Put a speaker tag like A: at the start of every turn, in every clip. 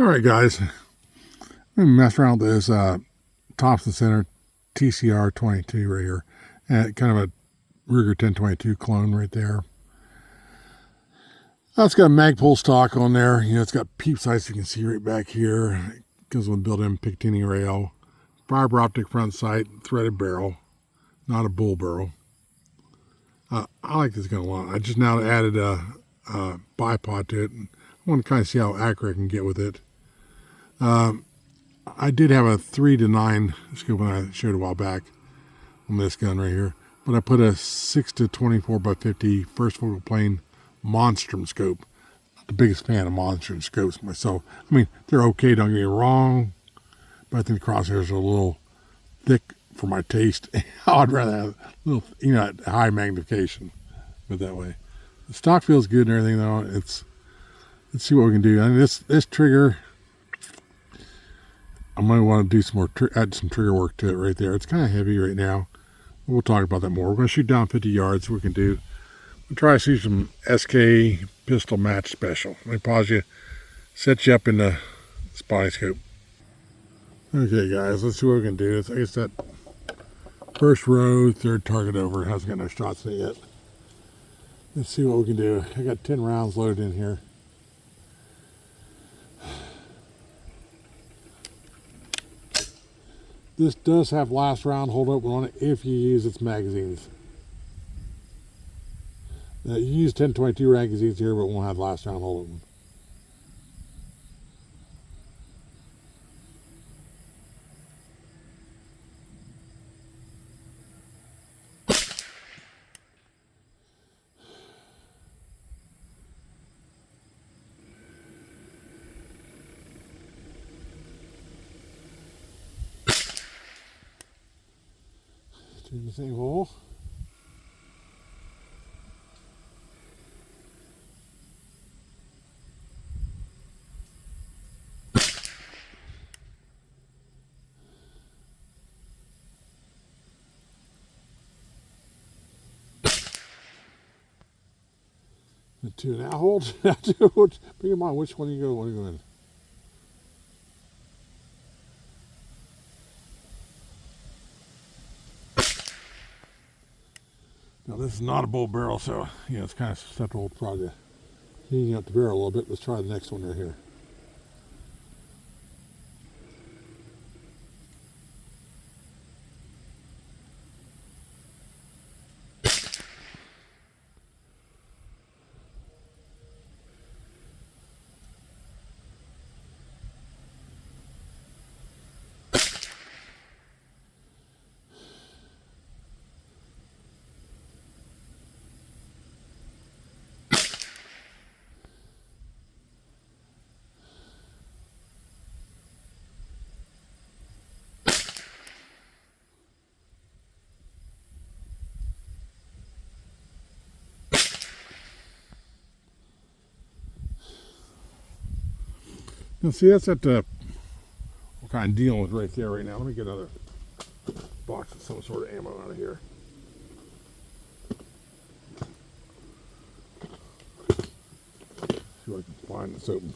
A: All right, guys. I'm going to mess around with this Thompson Center TCR 22 right here. Kind of a Ruger 1022 clone right there. It's got a Magpul stock on there. You know, it's got peep sights you can see right back here. It comes with a built-in Picatinny rail. Fiber optic front sight, threaded barrel, not a bull barrel. I like this gun a lot. I just now added a bipod to it. And I want to kind of see how accurate I can get with it. I did have a 3-9 scope when I showed a while back on this gun right here, but I put a 6-24x50 first focal plane Monstrum scope. Not the biggest fan of Monstrum scopes myself. I mean, they're okay, don't get me wrong, but I think the crosshairs are a little thick for my taste. I'd rather have a little, you know, high magnification, but that way. The stock feels good and everything though. Let's see what we can do. I mean, this trigger, I might want to do some more, add some trigger work to it right there. It's kind of heavy right now. We'll talk about that more. We're going to shoot down 50 yards, see what we can do. We'll try to see some SK pistol match special. Let me pause you, set you up in the spotting scope. Okay guys, let's see what we can do. I guess that first row, third target over, hasn't got no shots in it yet. Let's see what we can do. I got 10 rounds loaded in here. This does have last round hold open on it if you use its magazines. Now, you use 1022 magazines here, but it won't have last round hold open. In the same hole. The two now hold. Bring in mind which one you go in. Now this is not a bull barrel, so yeah, it's kind of susceptible to probably heating up the barrel a little bit. Let's try the next one right here. Now see, that's at what kind of dealing with right there right now. Let me get another box of some sort of ammo out of here. See what I can find that's open.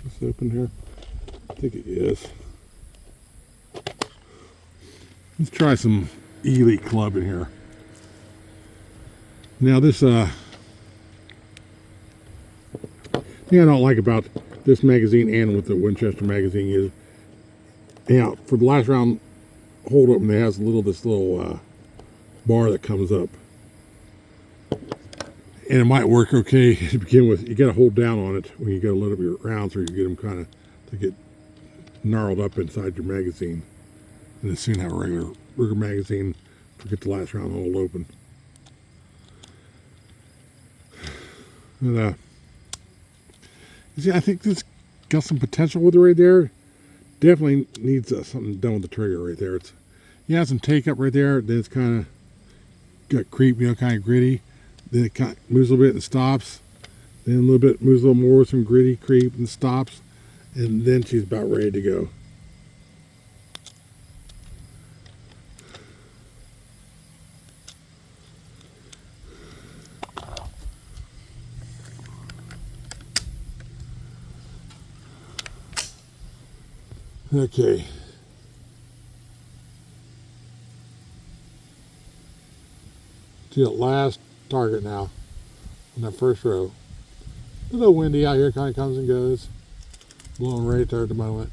A: Is this open here? I think it is. Let's try some Elite Club in here. Now this thing I don't like about this magazine and with the Winchester magazine is, yeah, for the last round hold open, it has this little bar that comes up, and it might work okay to begin with. You got to hold down on it when you got to load up your rounds, or you get them kind of to get gnarled up inside your magazine, and then soon have a regular Ruger magazine. Forget the last round hold open. And, you see, I think this got some potential with it right there. Definitely needs something done with the trigger right there. You have some take up right there. Then it's kind of got creep, you know, kind of gritty. Then it kind of moves a little bit and stops. Then a little bit moves a little more with some gritty creep and stops. And then she's about ready to go. Okay. To the last target now on that first row. A little windy out here, kind of comes and goes. Blowing right there at the moment.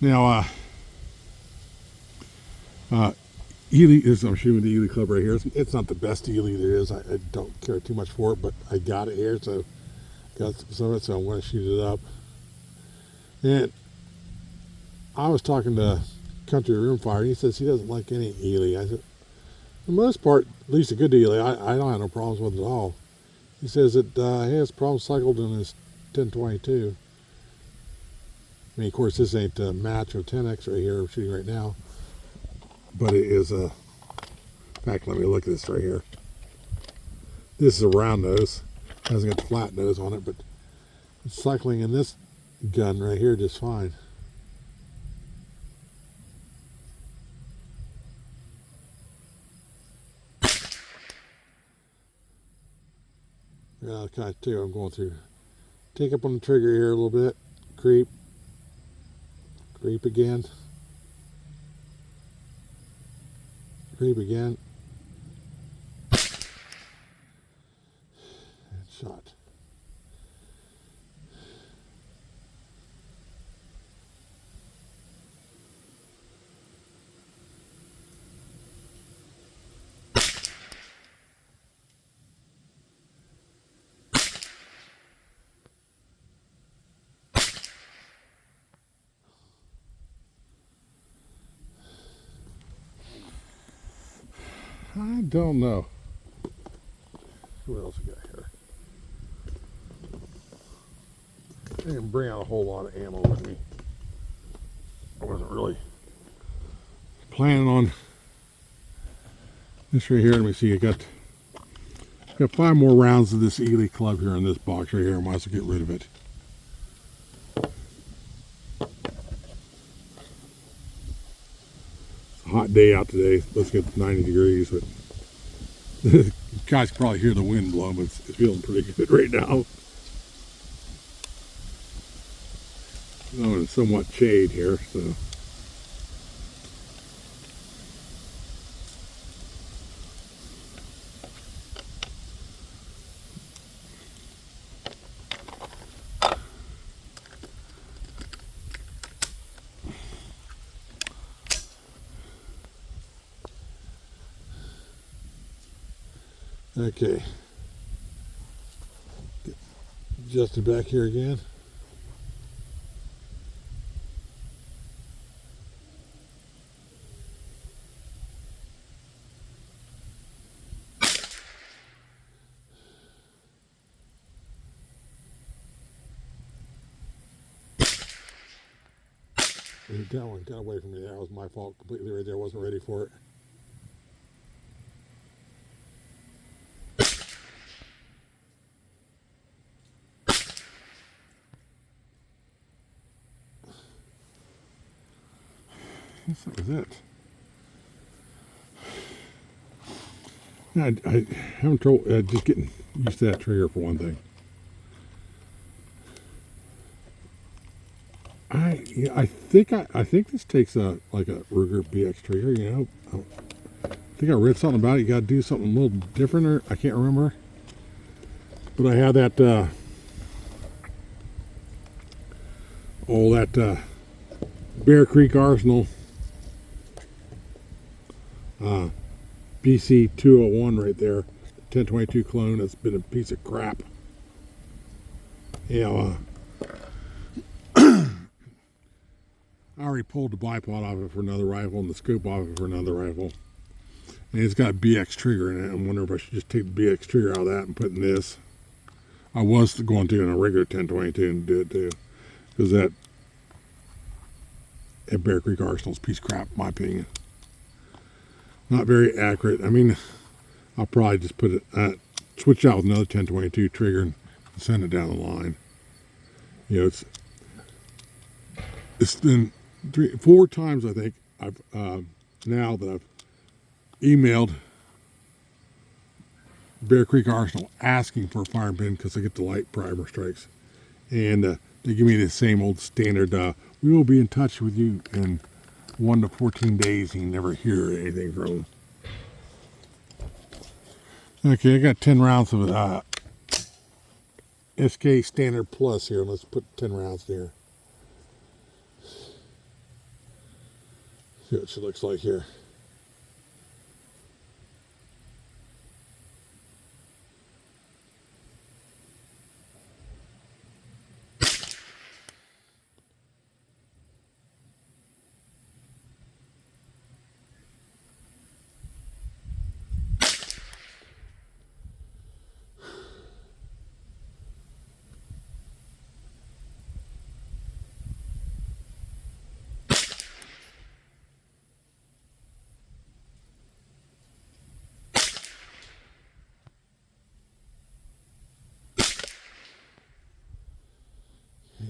A: Now, Ely is, I'm shooting the Ely club right here. It's not the best Ely there is. I don't care too much for it, but I got it here, so got some of it, so I'm going to shoot it up. And I was talking to Country Roomfire, and he says he doesn't like any Ely. I said, for the most part, at least a good Ely, I don't have no problems with it at all. He says that he has problems cycled in his 1022. I mean, of course, this ain't a match or 10X right here I'm shooting right now, but it is a. In fact, let me look at this right here. This is a round nose. It hasn't got the flat nose on it, but it's cycling in this gun right here just fine. Yeah, kind of too. I'm going through. Take up on the trigger here a little bit. Creep. Creep again. Creep again. And shot. I don't know. What else we got here? I didn't bring out a whole lot of ammo with me. I wasn't really planning on this right here. Let me see. I got 5 more rounds of this Ely club here in this box right here. I might as well get rid of it. It's a hot day out today. Let's get 90 degrees, but you guys can probably hear the wind blowing, but it's feeling pretty good right now. Oh, and somewhat shade here, so. Okay. Get adjusted back here again. That one got away from me. That was my fault completely right there. I wasn't ready for it. I guess that was it. I haven't trouble just getting used to that trigger for one thing. I think this takes like a Ruger BX trigger. You know, I think I read something about it. You got to do something a little different, or I can't remember. But I had that Bear Creek Arsenal BC 201 right there, 1022 clone. That's been a piece of crap. You know, I already pulled the bipod off of it for another rifle and the scope off of it for another rifle. And it's got a BX trigger in it. I'm wondering if I should just take the BX trigger out of that and put in this. I was going to in a regular 1022 and do it too. Because that at Bear Creek Arsenal's a piece of crap, in my opinion. Not very accurate. I mean, I'll probably just put it, switch out with another 1022 trigger and send it down the line. You know, it's been 4 times I think I've now that I've emailed Bear Creek Arsenal asking for a firing pin because I get the light primer strikes, and they give me the same old standard. We will be in touch with you in 1 to 14 days, and you never hear anything from them. Okay, I got 10 rounds of SK Standard Plus here. Let's put 10 rounds there. See what she looks like here.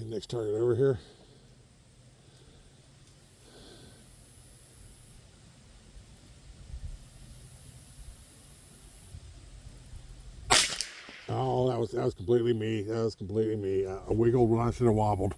A: Next target over here. Oh, that was completely me. That was completely me. I wiggled when I should have wobbled.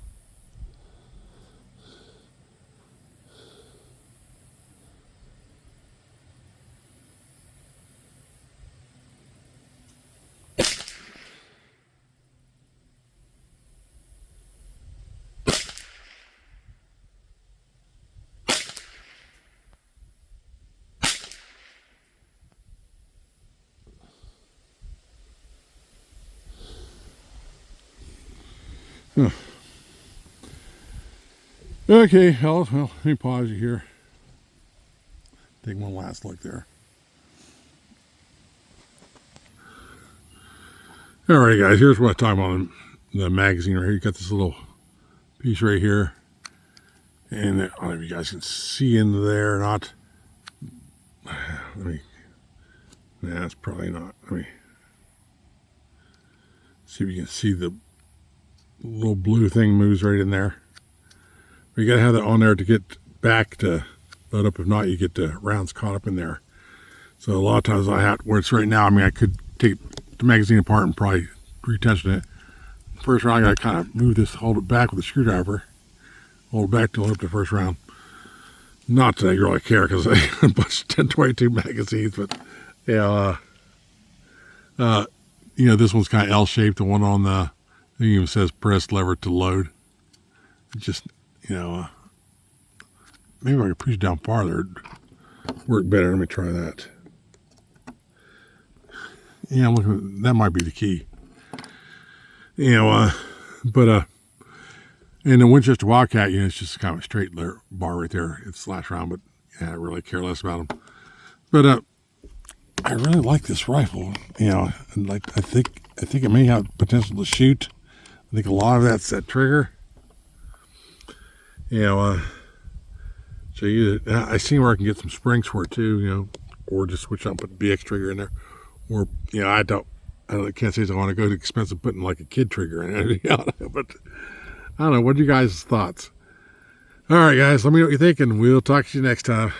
A: Huh. Okay, well, let me pause you here. Take one last look there. Alright guys, here's what I'm talking about in the magazine right here. You got this little piece right here. And I don't know if you guys can see into there or not. That's probably not. Let me see if you can see the little blue thing moves right in there. You gotta have that on there to get back to load up. If not, you get the rounds caught up in there. So a lot of times I have, where it's right now, I mean, I could take the magazine apart and probably retension it. First round, I gotta kind of move this, hold it back with a screwdriver, hold it back to load up the first round. Not that I really care because I have a bunch of 1022 magazines, but yeah, you know, this one's kind of L-shaped. The one on the thing even says press lever to load. Just, you know, maybe I could push it down farther. It'd work better. Let me try that. Yeah, I'm looking. That might be the key. You know, and the Winchester Wildcat, you know, it's just kind of a straight bar right there. It's slash round, but yeah, I really care less about them. But I really like this rifle. You know, and like I think it may have potential to shoot. I think a lot of that's that trigger. You know, so I seen where I can get some springs for it too. You know, or just switch out and put the BX trigger in there. Or, you know, I can't say I want to go to expensive putting like a kid trigger in it. But I don't know. What are you guys' thoughts? All right, guys, let me know what you're thinking. We'll talk to you next time.